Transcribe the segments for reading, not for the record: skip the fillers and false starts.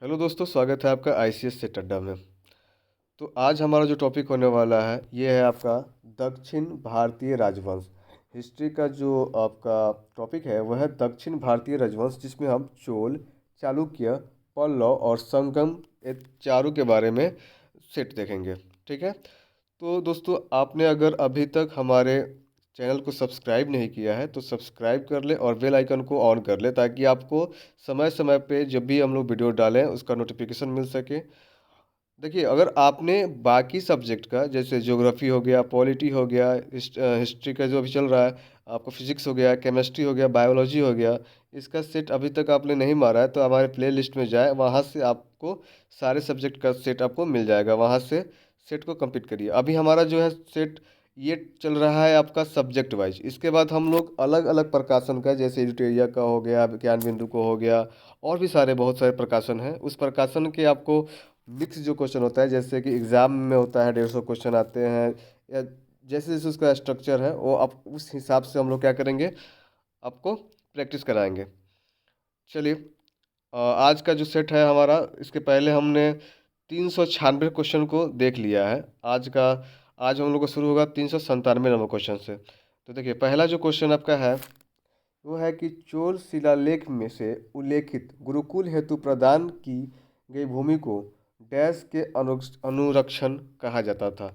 Hello दोस्तों, स्वागत है आपका आईसीएस से अड्डा में। तो आज हमारा जो टॉपिक होने वाला है ये है आपका दक्षिण भारतीय राजवंश। हिस्ट्री का जो आपका टॉपिक है वह है दक्षिण भारतीय राजवंश, जिसमें हम चोल, चालुक्य, पल्लव और संगम ये चारों के बारे में सेट देखेंगे। ठीक है। तो दोस्तों, आपने अगर अभी तक हमारे चैनल को सब्सक्राइब नहीं किया है तो सब्सक्राइब कर ले और बेल आइकन को ऑन कर ले, ताकि आपको समय समय पे जब भी हम लोग वीडियो डालें उसका नोटिफिकेशन मिल सके। देखिए, अगर आपने बाकी सब्जेक्ट का जैसे ज्योग्राफी हो गया, पॉलिटी हो गया, हिस्ट्री का जो अभी चल रहा है, आपको फिजिक्स हो गया, केमिस्ट्री हो गया, बायोलॉजी हो गया, इसका सेट अभी तक आपने नहीं मारा है तो हमारे प्ले लिस्ट में जाए, वहाँ से आपको सारे सब्जेक्ट का सेट आपको मिल जाएगा। वहाँ से सेट को कंप्लीट करिए। अभी हमारा जो है सेट ये चल रहा है आपका सब्जेक्ट वाइज। इसके बाद हम लोग अलग अलग प्रकाशन का, जैसे एडिटोरिया का हो गया, ज्ञान बिंदु को हो गया, और भी सारे बहुत सारे प्रकाशन हैं। उस प्रकाशन के आपको मिक्स जो क्वेश्चन होता है, जैसे कि एग्जाम में होता है 150 क्वेश्चन आते हैं, या जैसे जैसे उसका स्ट्रक्चर है वो आप उस हिसाब से हम लोग क्या करेंगे, आपको प्रैक्टिस कराएंगे। चलिए, आज का जो सेट है हमारा, इसके पहले हमने 396 क्वेश्चन को देख लिया है। आज हम लोग का शुरू होगा 397 नंबर क्वेश्चन से। तो देखिए, पहला जो क्वेश्चन आपका है वो है कि चोल शिलालेख में से उल्लेखित गुरुकुल हेतु प्रदान की गई भूमि को डैश के अनुरक्षण कहा जाता था।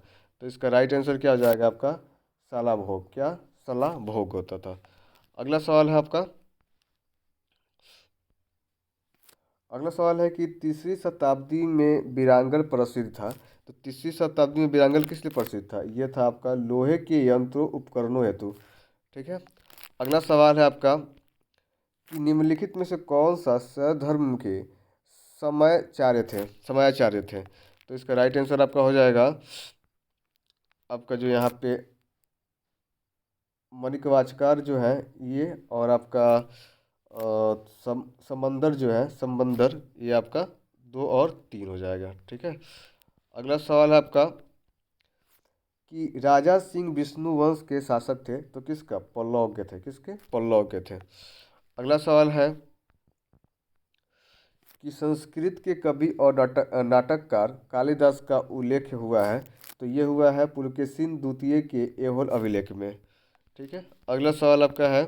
तो इसका राइट आंसर क्या हो जाएगा आपका? सालाभोग। क्या? सालाभोग होता था। अगला सवाल है आपका। अगला सवाल है कि तीसरी शताब्दी में बीरांगल प्रसिद्ध था। तो तीसरी शताब्दी में बीरांगल किस लिए प्रसिद्ध था? यह था आपका लोहे के यंत्रों उपकरणों हेतु। ठीक है। अगला सवाल है आपका कि निम्नलिखित में से कौन सा सधर्म के समयाचार्य थे? तो इसका राइट आंसर आपका हो जाएगा आपका जो यहाँ पे मणिकवाचकार जो है ये, और आपका समंदर जो है, संबंदर, ये आपका 2 और 3 हो जाएगा। ठीक है। अगला सवाल है आपका कि राजा सिंह विष्णु वंश के शासक थे। तो किसका? पल्लव के थे। किसके? पल्लव के थे। अगला सवाल है कि संस्कृत के कवि और नाटककार कालिदास का उल्लेख हुआ है। तो ये हुआ है पुलकेशिन द्वितीय के ऐहोल अभिलेख में। ठीक है। अगला सवाल आपका है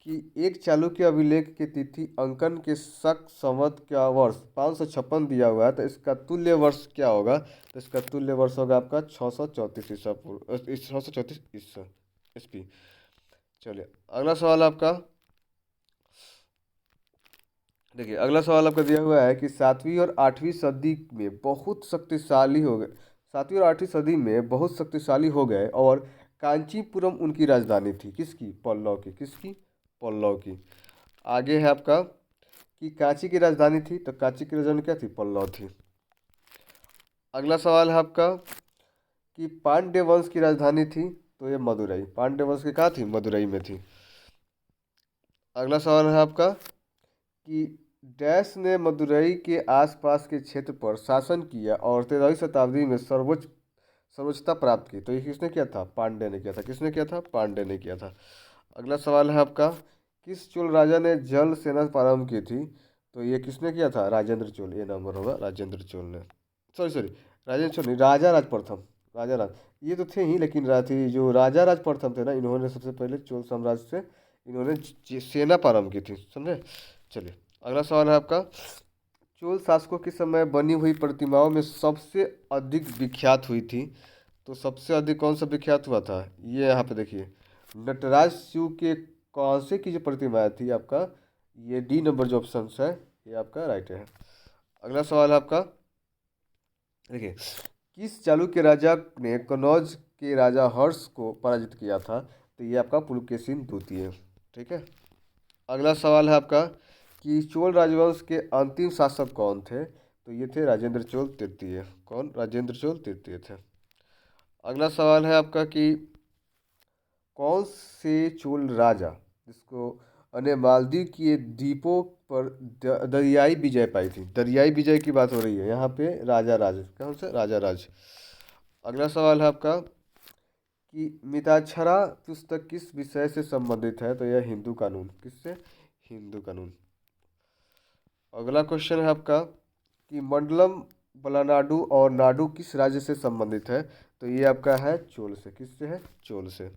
कि एक चालुक्य अभिलेख की तिथि अंकन के शक संवत का वर्ष 556 दिया हुआ है, तो इसका तुल्य वर्ष क्या होगा? तो इसका तुल्य वर्ष होगा आपका 634 ईसा पूर्व, 634 ईसा ईस्वी। चलिए, अगला सवाल आपका। देखिए, अगला सवाल आपका दिया हुआ है कि 7वीं और 8वीं सदी में बहुत शक्तिशाली हो गए। 7वीं और 8वीं सदी में बहुत शक्तिशाली हो गए और कांचीपुरम उनकी राजधानी थी। किसकी? पल्लव की। किसकी? पल्लव की। आगे है आपका कि कांची की राजधानी थी। तो कांची की राजधानी क्या थी? पल्लव थी। अगला सवाल है आपका कि पांड्य वंश की राजधानी थी। तो ये मदुरई। पांड्य वंश की कहाँ थी? मदुरई में थी। अगला सवाल है आपका कि डैश ने मदुरई के आसपास के क्षेत्र पर शासन किया और 13वीं शताब्दी में सर्वोच्चता प्राप्त की। तो ये किसने किया था? पांड्य ने किया था। किसने किया था? पांड्य ने किया था। अगला सवाल है आपका, किस चोल राजा ने जल सेना प्रारंभ की थी? तो ये किसने किया था? राजेंद्र चोल। ये नंबर होगा राजेंद्र चोल ने। सॉरी सॉरी, राजेंद्र चोल नहीं, राजा राज प्रथम। राजा राज, ये तो थे ही, लेकिन थी जो राजा राज प्रथम थे ना, इन्होंने सबसे पहले चोल साम्राज्य से इन्होंने सेना प्रारंभ की थी। समझे? चलिए, अगला सवाल है आपका, चोल शासकों के समय बनी हुई प्रतिमाओं में सबसे अधिक विख्यात हुई थी। तो सबसे अधिक कौन सा विख्यात हुआ था? ये यहाँ पे देखिए, नटराज शिव के कौन से की जो प्रतिमा थी आपका, ये डी नंबर जो ऑप्शन है ये आपका राइट है। अगला सवाल है आपका। देखिए, किस चालुक्य राजा ने कनौज के राजा हर्ष को पराजित किया था? तो ये आपका पुलकेशिन द्वितीय। ठीक है। अगला सवाल है आपका कि चोल राजवंश के अंतिम शासक कौन थे? तो ये थे राजेंद्र चोल तृतीय। कौन? राजेंद्र चोल तृतीय थे। अगला सवाल है आपका कि कौन से चोल राजा, जिसको अन्य मालदीव के द्वीपों पर दरियाई विजय पाई थी? दरियाई विजय की बात हो रही है यहाँ पे। राजा राज। कौन सा? राजा राज। अगला सवाल है आपका कि मिताक्षरा पुस्तक किस विषय से संबंधित है? तो यह हिंदू कानून। किससे? हिंदू कानून। अगला क्वेश्चन है आपका कि मंडलम बलानाडु और नाडु किस राज्य से संबंधित है? तो ये आपका है चोल से। किससे है? चोल से।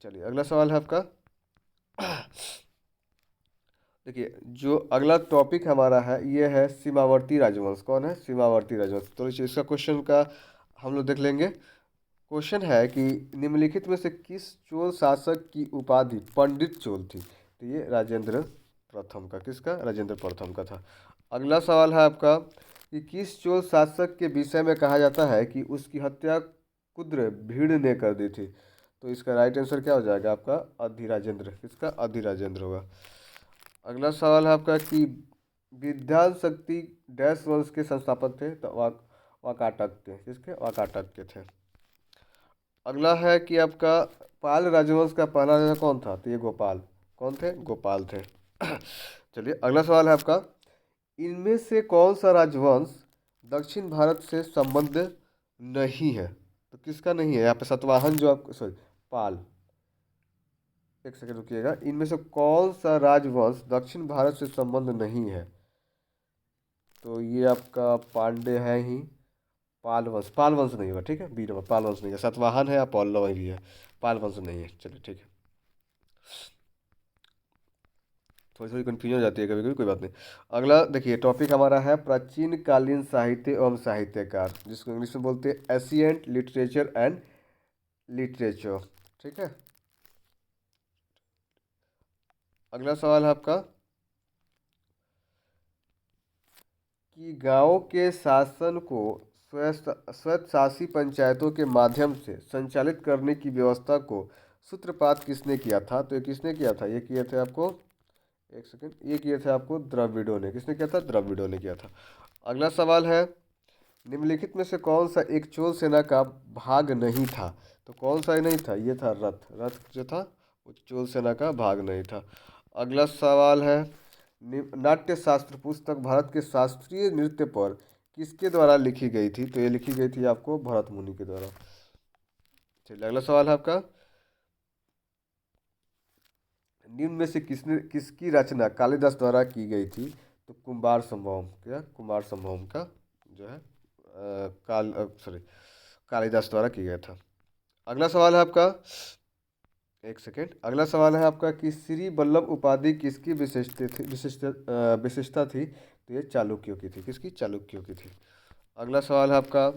चलिए अगला सवाल है आपका। देखिए जो अगला टॉपिक हमारा है ये है सीमावर्ती राजवंश। कौन है? सीमावर्ती राजवंश। तो इसका क्वेश्चन का हम लोग देख लेंगे। क्वेश्चन है कि निम्नलिखित में से किस चोल शासक की उपाधि पंडित चोल थी? तो ये राजेंद्र प्रथम का। किसका? राजेंद्र प्रथम का था। अगला सवाल है आपका कि किस चोल शासक के विषय में कहा जाता है कि उसकी हत्या कुद्र भीड़ ने कर दी थी? तो इसका राइट आंसर क्या हो जाएगा आपका? अधिराजेंद्र। किसका? अधिराजेंद्र होगा। अगला सवाल है आपका कि विद्यान शक्ति डैश वंश के संस्थापक थे? तो वाकाटक थे। किसके? वाकाटक के थे। अगला है कि आपका पाल राजवंश का पहला राजा कौन था? तो ये गोपाल। कौन थे? गोपाल थे। चलिए अगला सवाल है आपका, इनमें से कौन सा राजवंश दक्षिण भारत से संबद्ध नहीं है? तो किसका नहीं है? यहाँ पे सतवाहन जो आप सॉरी पाल, एक सेकंड रुकिएगा। इनमें से कौन सा राजवंश दक्षिण भारत से संबंध नहीं है? तो ये आपका पांडे है ही। पाल वंश, पाल वंश नहीं हुआ। ठीक है, बी नंबर पाल वंश नहीं है। सतवाहन है या पल्लव भी है, पाल वंश नहीं है। चलिए ठीक है। थोड़ी थोड़ी कन्फ्यूजन हो जाती है कभी कभी, कोई बात नहीं। अगला देखिए टॉपिक हमारा है प्राचीन कालीन साहित्य एवं साहित्यकार, जिसको इंग्लिश में बोलते हैं एशियंट लिटरेचर एंड लिटरेचर। ठीक है। अगला सवाल है आपका कि गांव के शासन को स्वशासी पंचायतों के माध्यम से संचालित करने की व्यवस्था को सूत्रपात किसने किया था? तो ये किसने किया था? ये किए थे आपको, एक सेकंड, ये किए थे आपको द्रविड़ों ने। किसने किया था? द्रविड़ों ने किया था। अगला सवाल है निम्नलिखित में से कौन सा एक चोल सेना का भाग नहीं था? तो कौन सा ही नहीं था? ये था रथ। रथ जो था वो चोल सेना का भाग नहीं था। अगला सवाल है नाट्य शास्त्र पुस्तक भारत के शास्त्रीय नृत्य पर किसके द्वारा लिखी गई थी? तो ये लिखी गई थी आपको भरत मुनि के द्वारा। चलिए अगला सवाल है आपका, निम्न में से किसकी रचना कालिदास द्वारा की गई थी? तो कुमार संभवम। क्या? कुमार संभवम का जो है कालिदास द्वारा किया गया था। अगला सवाल है आपका, एक सेकेंड, अगला सवाल है आपका कि श्री वल्लभ उपाधि किसकी विशिष्टता थी? तो ये चालुक्यों की थी। किसकी? चालुक्यों की थी। अगला सवाल है आपका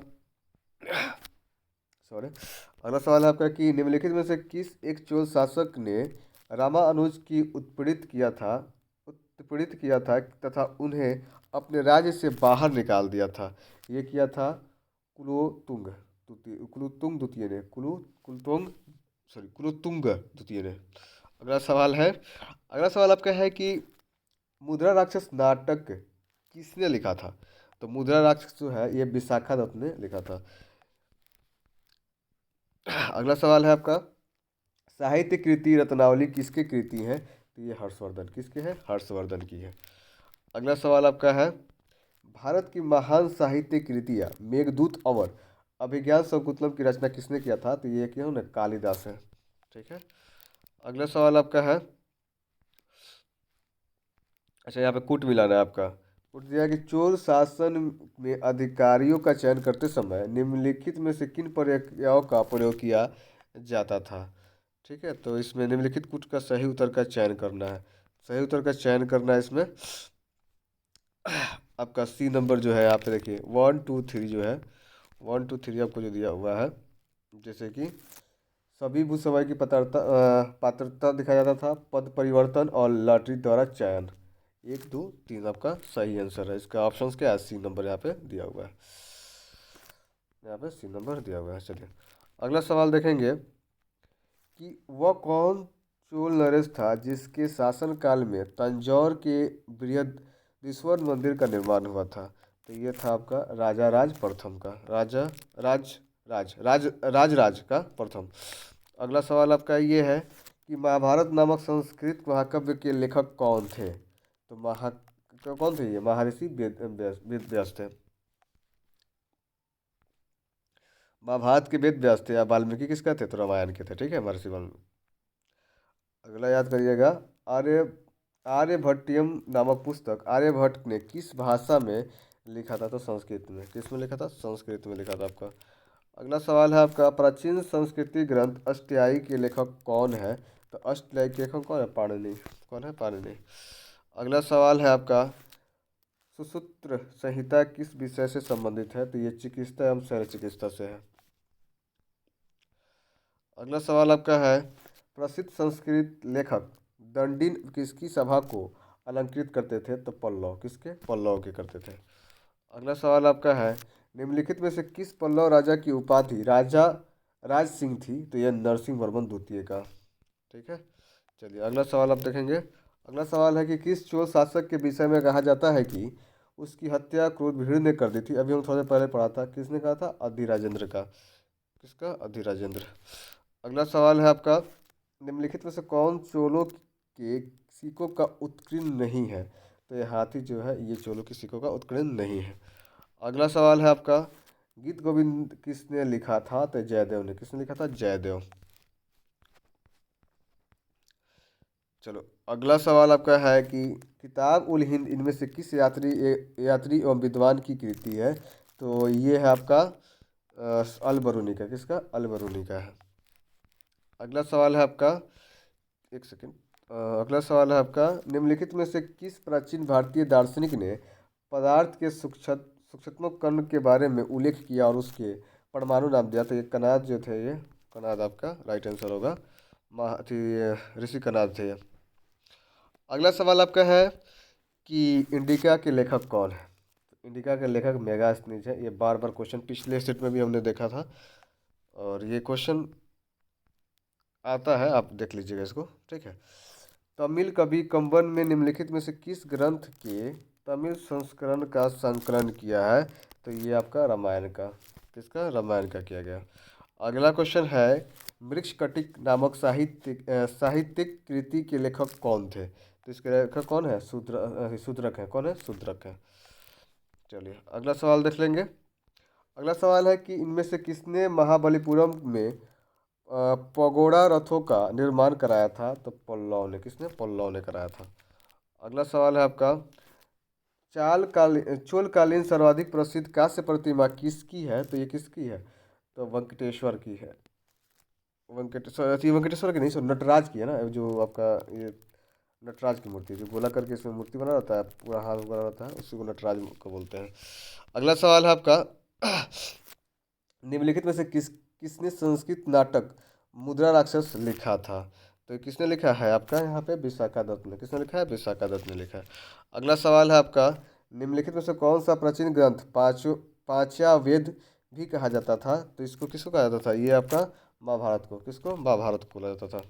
सॉरी अगला सवाल है आपका कि निम्नलिखित में से किस एक चोल शासक ने रामानुज की उत्पीड़ित किया था तथा उन्हें अपने राज्य से बाहर निकाल दिया था? ये किया था कुलोतुंग द्वितीय ने। कुलोतुंग द्वितीय ने। अगला सवाल आपका है कि मुद्रा राक्षस नाटक किसने लिखा था? तो मुद्रा राक्षस जो है ये विशाखा दत्त ने लिखा था। अगला सवाल है आपका, साहित्य कृति रत्नावली किसकी कृति है? तो ये हर्षवर्धन। किसके है? हर्षवर्धन की है। अगला सवाल आपका है भारत की महान साहित्य कृतियाँ मेघदूत और अभिज्ञान शाकुंतलम की रचना किसने किया था? तो ये क्यों ना कालिदास है। ठीक है। अगला सवाल आपका है, अच्छा यहाँ पे कूट मिलाना है आपका। कूट दिया है कि चोल शासन में अधिकारियों का चयन करते समय निम्नलिखित में से किन प्रक्रियाओं का प्रयोग किया जाता था? ठीक है, तो इसमें निम्नलिखित कूट का सही उत्तर का चयन करना है। सही उत्तर का चयन करना है इसमें आपका सी नंबर जो है यहाँ पे देखिए 1 2 3 जो है 1 2 3 आपको जो दिया हुआ है, जैसे कि सभी भूसमय की पात्रता दिखाया जाता था, पद परिवर्तन और लॉटरी द्वारा चयन। 1 2 3 आपका सही आंसर है। इसका ऑप्शन क्या है? सी नंबर यहाँ पे दिया हुआ है। यहाँ पे सी नंबर दिया हुआ है। चलिए अगला सवाल देखेंगे कि वह कौन चोल नरेश था जिसके शासनकाल में तंजौर के बृहदीश्वर मंदिर का निर्माण हुआ था? तो ये था आपका राजा राज प्रथम का। राजा राज राज राज राज राज का प्रथम। अगला सवाल आपका ये है कि महाभारत नामक संस्कृत महाकाव्य के लेखक कौन थे? तो कौन थे? ये महर्षि वेद व्यास थे। महाभारत के वेद व्यास थे या वाल्मीकि किसका थे? तो रामायण के थे। ठीक है, महर्षि वाल्मीकि। अगला याद करिएगा, आर्य आर्यभट्टियम नामक पुस्तक आर्यभट्ट ने किस भाषा में लिखा था? तो संस्कृत में। किस में लिखा था? संस्कृत में लिखा था आपका। अगला सवाल है आपका, प्राचीन संस्कृति ग्रंथ अष्टयाई के लेखक कौन है? तो अष्टयाई के लेखक कौन है? पाणिनि। कौन है? पाणिनि। अगला सवाल है आपका, सुश्रुत संहिता किस विषय से संबंधित है? तो ये चिकित्सा एवं शल्य चिकित्सा से है। अगला सवाल आपका है, प्रसिद्ध संस्कृत लेखक दंडिन किसकी सभा को अलंकृत करते थे? तो पल्लव। किसके? पल्लव के करते थे। अगला सवाल आपका है, निम्नलिखित में से किस पल्लव राजा की उपाधि राजा राज सिंह थी? तो यह नरसिंह वर्मन द्वितीय का। ठीक है, चलिए अगला सवाल आप देखेंगे। अगला सवाल है कि किस चोल शासक के विषय में कहा जाता है कि उसकी हत्या क्रोध भीड़ ने कर दी थी? अभी हम थोड़े पहले पढ़ा था, किसने कहा था? अधिराजेंद्र का। किसका? अधिराजेंद्र। अगला सवाल है आपका, निम्नलिखित में से कौन चोलों के सिक्कों का उत्कीर्ण नहीं है? तो ये हाथी जो है ये चोलों के सिक्कों का उत्कीर्ण नहीं है। अगला सवाल है आपका, गीत गोविंद किसने लिखा था? तो जयदेव ने। किसने लिखा था? जयदेव। चलो अगला सवाल आपका है कि किताब उल हिंद इनमें से किस यात्री एवं विद्वान की कृति है? तो ये है आपका अल बरूनी का। किसका? अल बरूनी का है। अगला सवाल है आपका, एक सेकेंड। अगला सवाल है आपका, निम्नलिखित में से किस प्राचीन भारतीय दार्शनिक ने पदार्थ के सूक्ष्मतम कण के बारे में उल्लेख किया और उसके परमाणु नाम दिया? तो ये कणाद जो थे, ये कणाद आपका राइट आंसर होगा। ऋषि कणाद थे ये। अगला सवाल आपका है कि इंडिका के लेखक कौन है? इंडिका के लेखक मेगास्थनीज है। ये बार बार क्वेश्चन पिछले सेट में भी हमने देखा था और ये क्वेश्चन आता है, आप देख लीजिएगा इसको। ठीक है, तमिल कवि कंबन में निम्नलिखित में से किस ग्रंथ के तमिल संस्करण का संकलन किया है? तो ये आपका रामायण का। किसका? रामायण का किया गया। अगला क्वेश्चन है, मृक्षकटिक नामक साहित्यिक कृति के लेखक कौन थे? तो इसके लेखक कौन है? शूद्रक है। कौन है? शूद्रक है। चलिए अगला सवाल देख लेंगे। अगला सवाल है कि इनमें से किसने महाबलीपुरम में पगोड़ा रथों का निर्माण कराया था? तो पल्लव ने। किसने? पल्लव ने कराया था। अगला सवाल है आपका, चोलकालीन सर्वाधिक प्रसिद्ध कांस्य प्रतिमा किसकी है? तो ये किसकी है? तो वेंकटेश्वर की है। वेंकटेश्वर की नहीं, सो नटराज की है ना, जो आपका ये नटराज की मूर्ति, जो गोला करके इसमें मूर्ति बना रहता है, पूरा हाथ बना रहता है, उसी को नटराज को बोलते हैं। अगला सवाल है आपका, निम्नलिखित में से किसने संस्कृत नाटक मुद्रा राक्षस लिखा था? तो किसने लिखा है आपका यहाँ पे? विशाखा दत्त ने। किसने लिखा है? विशाखा दत्त ने लिखा है। अगला सवाल है आपका, निम्नलिखित में से कौन सा प्राचीन ग्रंथ पांचया वेद भी कहा जाता था? तो इसको किसको कहा जाता था? ये आपका महाभारत को। किसको? महाभारत को बोला जाता था।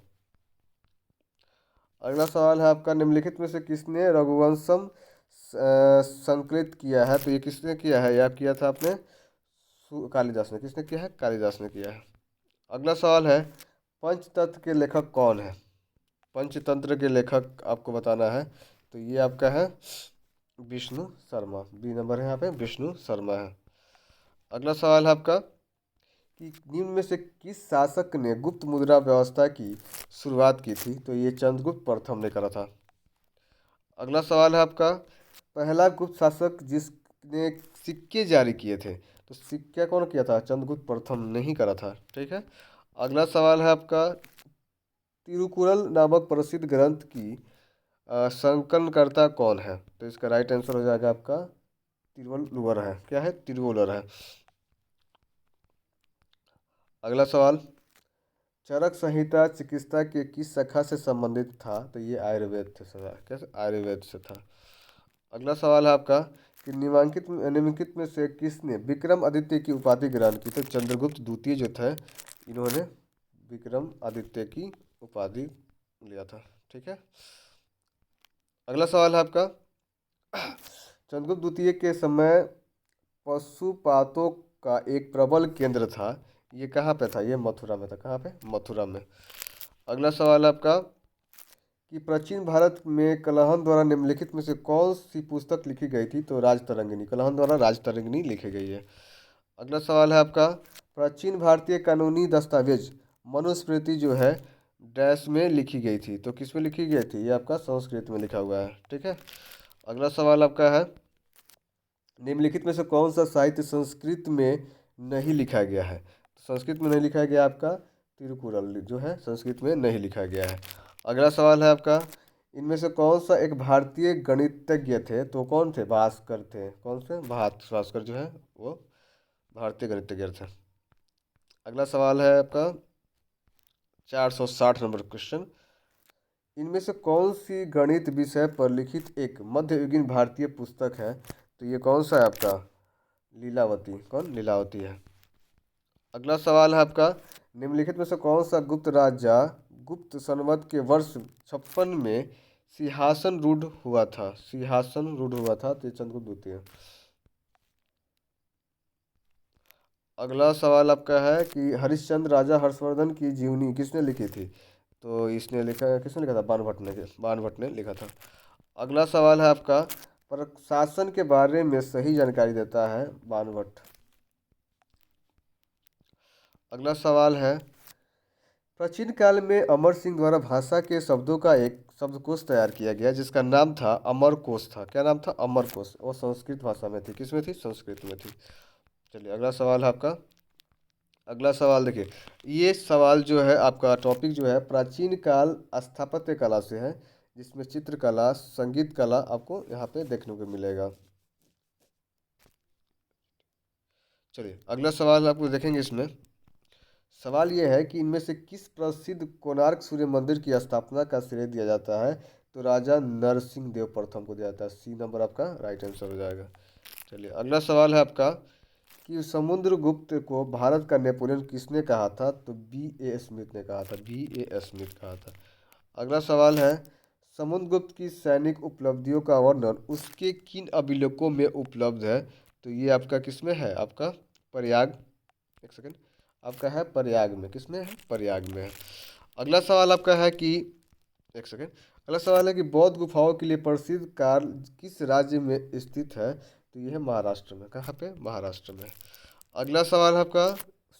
अगला सवाल है आपका, निम्नलिखित में से किसने रघुवंशम संकलित किया है? तो ये किसने किया है? यह किया था आपने कालिदास ने। किसने किया है? कालिदास ने किया है। अगला सवाल है, पंचतंत्र के लेखक कौन है? पंचतंत्र के लेखक आपको बताना है। तो ये आपका है विष्णु शर्मा। बी नंबर है यहाँ पे, विष्णु शर्मा है। अगला सवाल है आपका कि निम्न में से किस शासक ने गुप्त मुद्रा व्यवस्था की शुरुआत की थी? तो ये चंद्रगुप्त प्रथम ने करा था। अगला सवाल है आपका, पहला गुप्त शासक जिसने सिक्के जारी किए थे? तो सिक्का कौन किया था? चंद्रगुप्त प्रथम ने ही करा था। ठीक है, अगला सवाल है आपका, तिरुकुरल नामक प्रसिद्ध ग्रंथ की संकलनकर्ता कौन है? तो इसका राइट आंसर हो जाएगा आपका तिरुवल्लुवर है। क्या है? तिरुवल्लुवर है। अगला सवाल, चरक संहिता चिकित्सा के किस शाखा से संबंधित था? तो ये आयुर्वेद से था। कैसे? आयुर्वेद से था। अगला सवाल है आपका कि निम्नलिखित में से किसने विक्रम आदित्य की उपाधि ग्रहण की? तो चंद्रगुप्त द्वितीय जो थे, इन्होंने विक्रम आदित्य की उपाधि लिया था। ठीक है, अगला सवाल है आपका, चंद्रगुप्त द्वितीय के समय पशुपातों का एक प्रबल केंद्र था, ये कहाँ पे था? ये मथुरा में था। कहाँ पे? मथुरा में। अगला सवाल है आपका कि प्राचीन भारत में कलहन द्वारा निम्नलिखित में से कौन सी पुस्तक लिखी गई थी? तो राजतरंगिणी। कलहन द्वारा राजतरंगिणी लिखी गई है। अगला सवाल है आपका, प्राचीन भारतीय कानूनी दस्तावेज मनुस्मृति जो है डैश में लिखी गई थी। तो किस में लिखी गई थी? ये आपका संस्कृत में लिखा हुआ है। ठीक है। अगला सवाल आपका है, निम्नलिखित में से कौन सा साहित्य संस्कृत में नहीं लिखा गया है? तो संस्कृत में नहीं लिखा गया आपका तिरुकुरल जो है संस्कृत में नहीं लिखा गया है। अगला सवाल है आपका, इनमें से कौन सा एक भारतीय गणितज्ञ थे? तो कौन थे? भास्कर थे। कौन से? भास्कर जो है वो भारतीय गणितज्ञ थे। अगला सवाल है आपका 460 नंबर क्वेश्चन, इनमें से कौन सी गणित विषय पर लिखित एक मध्ययुगीन भारतीय पुस्तक है? तो ये कौन सा है आपका? लीलावती। कौन? लीलावती है। अगला सवाल है आपका, निम्नलिखित में से कौन सा गुप्त राजा गुप्त संवत के वर्ष 56 में सिंहासन रूढ़ हुआ था? सिंहासन रूढ़ हुआ था। तो ये चंद्रगुप्त द्वितीय। अगला सवाल आपका है कि हरिश्चंद्र राजा हर्षवर्धन की जीवनी किसने लिखी थी? तो इसने लिखा, किसने लिखा था? बाणभट्ट ने लिखा था। अगला सवाल है आपका, प्रशासन के बारे में सही जानकारी देता है बाणभट्ट। अगला सवाल है, प्राचीन काल में अमर सिंह द्वारा भाषा के शब्दों का एक शब्दकोश तैयार किया गया जिसका नाम था अमरकोश था। क्या नाम था? अमरकोश। वो संस्कृत भाषा में थी। किसमें थी? संस्कृत में थी। चलिए अगला सवाल है आपका। अगला सवाल देखिए, ये सवाल जो है आपका टॉपिक जो है प्राचीन काल स्थापत्य कला से है, जिसमें चित्रकला संगीत कला आपको यहाँ पे देखने को मिलेगा। चलिए अगला सवाल आपको देखेंगे। इसमें सवाल यह है कि इनमें से किस प्रसिद्ध कोणार्क सूर्य मंदिर की स्थापना का श्रेय दिया जाता है? तो राजा नरसिंह देव प्रथम को दिया जाता है। सी नंबर आपका राइट आंसर हो जाएगा। चलिए अगला सवाल है आपका कि समुद्रगुप्त को भारत का नेपोलियन किसने कहा था? तो B.A. स्मिथ ने कहा था। B.A. स्मिथ कहा था। अगला सवाल है, समुद्रगुप्त की सैनिक उपलब्धियों का वर्णन उसके किन अभिलेखों में उपलब्ध है? तो ये आपका किसमें है? आपका प्रयाग, एक सेकेंड, आपका है प्रयाग में। किसमें है? प्रयाग में है। अगला सवाल आपका है कि, एक सेकेंड, अगला सवाल है कि बौद्ध गुफाओं के लिए प्रसिद्ध कार किस राज्य में स्थित है? तो ये है महाराष्ट्र में। कहाँ पे? महाराष्ट्र में। अगला सवाल है आपका,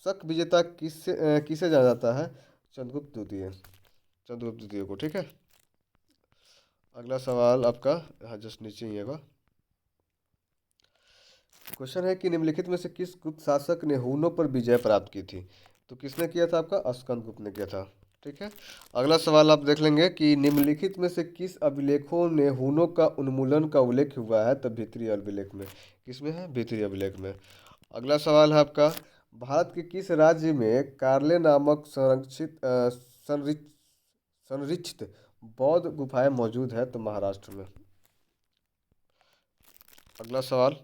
शक विजेता किसे जाना जाता है? चंद्रगुप्त द्वितीय, चंद्रगुप्त द्वितीय को। ठीक है। अगला सवाल आपका यहाँ जस्ट नीचे ही है। क्वेश्चन है कि निम्नलिखित में से किस गुप्त शासक ने हुनों पर विजय प्राप्त की थी? तो किसने किया था? आपका स्कंदगुप्त ने किया था। ठीक है। अगला सवाल आप देख लेंगे कि निम्नलिखित में से किस अभिलेखों ने हुनों का उन्मूलन का उल्लेख हुआ है? तो भीतरी अभिलेख में। किसमें है? भीतरी अभिलेख में। अगला सवाल है आपका, भारत के किस राज्य में कार्ले नामक संरक्षित बौद्ध गुफाएं मौजूद है? तो महाराष्ट्र में। अगला सवाल,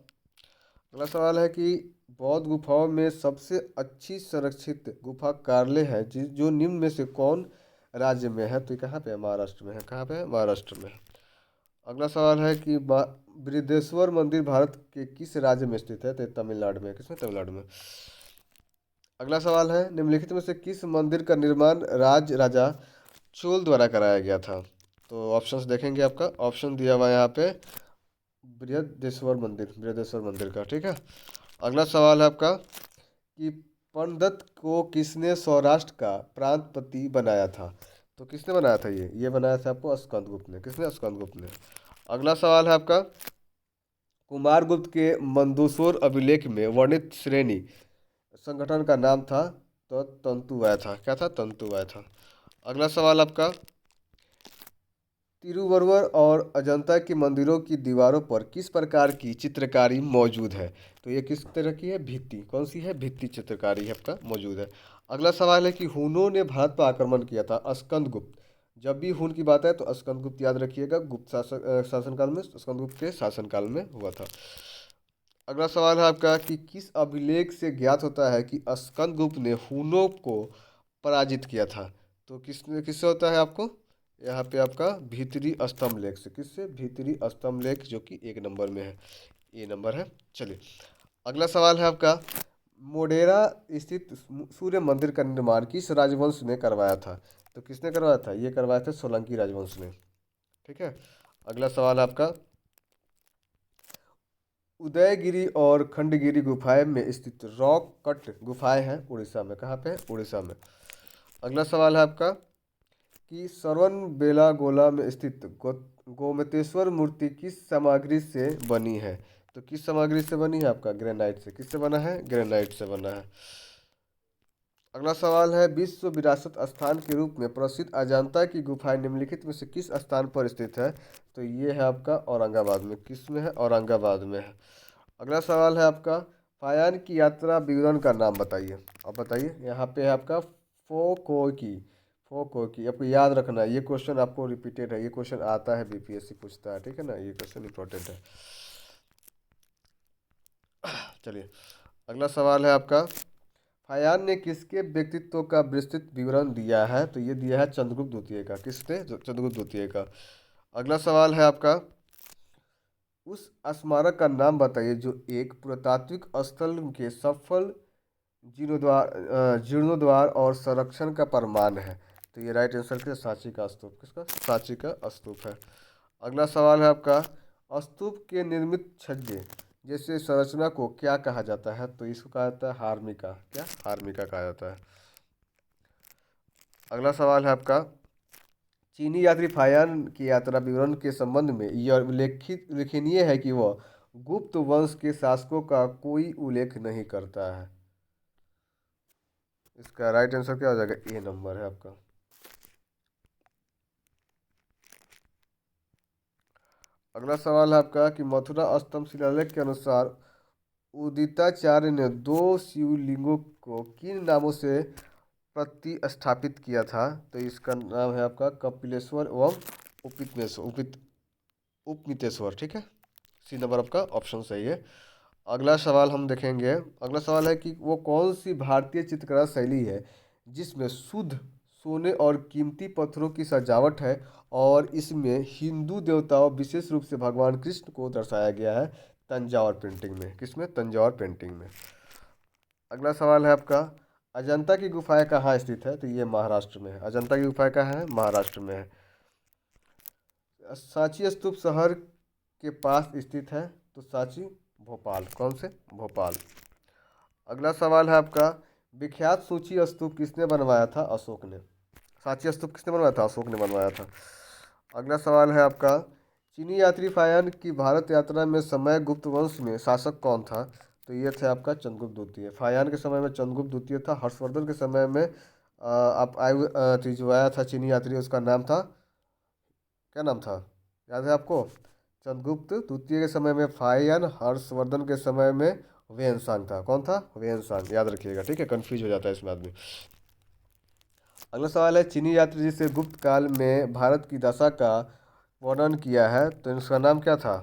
अगला सवाल है कि बौद्ध गुफाओं में सबसे अच्छी संरक्षित गुफा कार्ले है जो निम्न में से कौन राज्य में है? तो ये कहाँ पे है? महाराष्ट्र में है। कहाँ पे है? महाराष्ट्र में है। अगला सवाल है कि बृहदेश्वर मंदिर भारत के किस राज्य में स्थित है? तो ये तमिलनाडु में। किसमें? तमिलनाडु में। अगला सवाल है, निम्नलिखित में से किस मंदिर का निर्माण राजा चोल द्वारा कराया गया था? तो ऑप्शंस देखेंगे। आपका ऑप्शन दिया हुआ है यहाँ पे बृहदेश्वर मंदिर का। ठीक है। अगला सवाल है आपका कि पंडत को किसने सौराष्ट्र का प्रांतपति बनाया था? तो किसने बनाया था? ये बनाया था आपको स्कंदगुप्त ने। किसने? स्कंदगुप्त ने। अगला सवाल है आपका, कुमारगुप्त के मंदसौर अभिलेख में वर्णित श्रेणी संगठन का नाम था? तो तंतुवाय था। क्या था? तंतुवाय था। अगला सवाल आपका, तिरुवरुर और अजंता के मंदिरों की दीवारों पर किस प्रकार की चित्रकारी मौजूद है? तो ये किस तरह की है? भित्ति। कौन सी है? भित्ति चित्रकारी है आपका मौजूद है। अगला सवाल है कि हुनों ने भारत पर आक्रमण किया था। स्कंदगुप्त। जब भी हुन की बात है तो स्कंदगुप्त याद रखिएगा। गुप्त शासनकाल में, स्कंदगुप्त के शासनकाल में हुआ था। अगला सवाल है आपका कि किस अभिलेख से ज्ञात होता है कि स्कंदगुप्त ने हुनों को पराजित किया था? तो किससे होता है आपको? यहाँ पे आपका भीतरी स्तंभ लेख से। किससे? भीतरी स्तंभ लेख, जो कि 1 नंबर में है। ए नंबर है। चलिए अगला सवाल है आपका, मोढेरा स्थित सूर्य मंदिर का निर्माण किस राजवंश ने करवाया था? तो किसने करवाया था? ये करवाया था सोलंकी राजवंश ने। ठीक है। अगला सवाल आपका, उदयगिरी और खंडगिरी गुफाएं में स्थित रॉक कट गुफाएं हैं उड़ीसा में। कहाँ पे है? उड़ीसा में। अगला सवाल है आपका, कि श्रवणबेलागोला में स्थित गोमतेश्वर मूर्ति किस सामग्री से बनी है? तो किस सामग्री से बनी है आपका? ग्रेनाइट से। किससे बना है? ग्रेनाइट से बना है। अगला सवाल है, विश्व विरासत स्थान के रूप में प्रसिद्ध अजंता की गुफाएं निम्नलिखित में से किस स्थान पर स्थित है? तो ये है आपका औरंगाबाद में। किस में है? औरंगाबाद में है। अगला सवाल है आपका, फायान की यात्रा विवरण का नाम बताइए। अब बताइए, यहाँ पे है आपका फोकोकी। फोकोकी आपको याद रखना है, ये क्वेश्चन आपको रिपीटेड है, ये क्वेश्चन आता है, बीपीएससी पूछता है, ठीक है ना, ये क्वेश्चन इंपॉर्टेंट है। चलिए, अगला सवाल है आपका, फायान ने किसके व्यक्तित्व का विस्तृत विवरण दिया है? तो ये दिया है चंद्रगुप्त द्वितीय का। किसने? चंद्रगुप्त द्वितीय का। अगला सवाल है आपका, उस स्मारक का नाम बताइए जो एक पुरातात्विक स्थल के सफल जीर्णोद्वार और संरक्षण का प्रमाण है। तो ये राइट आंसर क्या? सांची का स्तूप। किसका? सांची का स्तूप है। अगला सवाल है आपका, स्तूप के निर्मित छज्जे जैसे संरचना को क्या कहा जाता है? तो इसको कहा जाता है हार्मिका। क्या? हार्मिका कहा जाता है। अगला सवाल है आपका, चीनी यात्री फायान की यात्रा विवरण के संबंध में यह उल्लेखनीय है कि वह गुप्त वंश के शासकों का कोई उल्लेख नहीं करता है। इसका राइट आंसर क्या हो जाएगा? ए नंबर है आपका। अगला सवाल है आपका कि मथुरा अष्टम शिलालेख के अनुसार उदिताचार्य ने दो शिवलिंगों को किन नामों से प्रतिस्थापित किया था? तो इसका नाम है आपका कपिलेश्वर एवं उपमितेश्वर। ठीक है, सी नंबर आपका ऑप्शन सही है। अगला सवाल हम देखेंगे। अगला सवाल है कि वो कौन सी भारतीय चित्रकला शैली है जिसमें शुद्ध सोने और कीमती पत्थरों की सजावट है और इसमें हिंदू देवताओं विशेष रूप से भगवान कृष्ण को दर्शाया गया है? तंजौर पेंटिंग में। किसमें? तंजौर पेंटिंग में। अगला सवाल है आपका, अजंता की गुफाएं कहाँ स्थित है? तो ये महाराष्ट्र में है। अजंता की गुफाएं कहाँ है? महाराष्ट्र में है। सांची स्तूप शहर के पास स्थित है? तो सांची भोपाल। कौन से? भोपाल। अगला सवाल है आपका, विख्यात सूची स्तूप किसने बनवाया था? अशोक ने। सांची स्तूप किसने बनवाया था? अशोक ने बनवाया था। अगला सवाल है आपका, चीनी यात्री फायान की भारत यात्रा में समय गुप्त वंश में शासक कौन था? तो ये थे आपका चंद्रगुप्त द्वितीय। फायान के समय में चंद्रगुप्त द्वितीय था। हर्षवर्धन के समय में आप जो आया था चीनी यात्री, उसका नाम था, क्या नाम था? याद है आपको? चंद्रगुप्त द्वितीय के समय में फायन, हर्षवर्धन के समय में वेनसांग था। कौन था? वेनसांग। याद रखिएगा, ठीक है, कंफ्यूज हो जाता है इसमें आदमी। अगला सवाल है, चीनी यात्री जिसे गुप्त काल में भारत की दशा का वर्णन किया है, तो उसका नाम क्या था?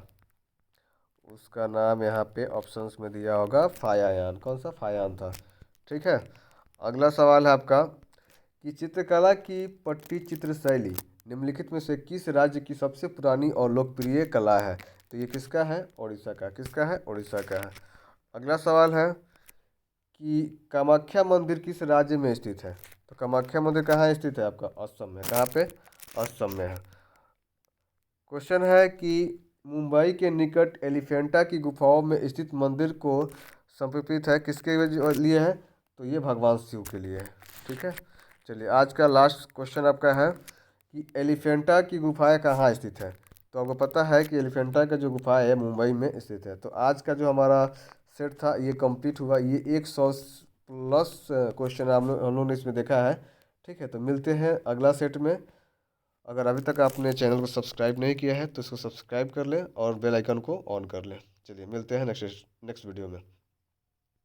उसका नाम यहाँ पे ऑप्शंस में दिया होगा फायान। कौन सा? फायान था। ठीक है। अगला सवाल है आपका कि चित्रकला की पट्टी चित्र शैली निम्नलिखित में से किस राज्य की सबसे पुरानी और लोकप्रिय कला है? तो ये किसका है? उड़ीसा का। किसका है? उड़ीसा का है। अगला सवाल है कि कामाख्या मंदिर किस राज्य में स्थित है? तो कामाख्या मंदिर कहाँ स्थित है आपका? असम में। कहाँ पे? असम में है। क्वेश्चन है कि मुंबई के निकट एलिफेंटा की गुफाओं में स्थित मंदिर को समर्पित है, किसके लिए है? तो ये भगवान शिव के लिए है। ठीक है। चलिए, आज का लास्ट क्वेश्चन आपका है कि एलिफेंटा की गुफाएं कहाँ स्थित है? तो आपको पता है कि एलिफेंटा का जो गुफा है मुंबई में स्थित है। तो आज का जो हमारा सेट था ये कंप्लीट हुआ। ये 100 प्लस क्वेश्चन हम लोगों ने इसमें देखा है। ठीक है, तो मिलते हैं अगला सेट में। अगर अभी तक आपने चैनल को सब्सक्राइब नहीं किया है तो इसको सब्सक्राइब कर लें और बेल आइकन को ऑन कर लें। चलिए, मिलते हैं नेक्स्ट वीडियो में।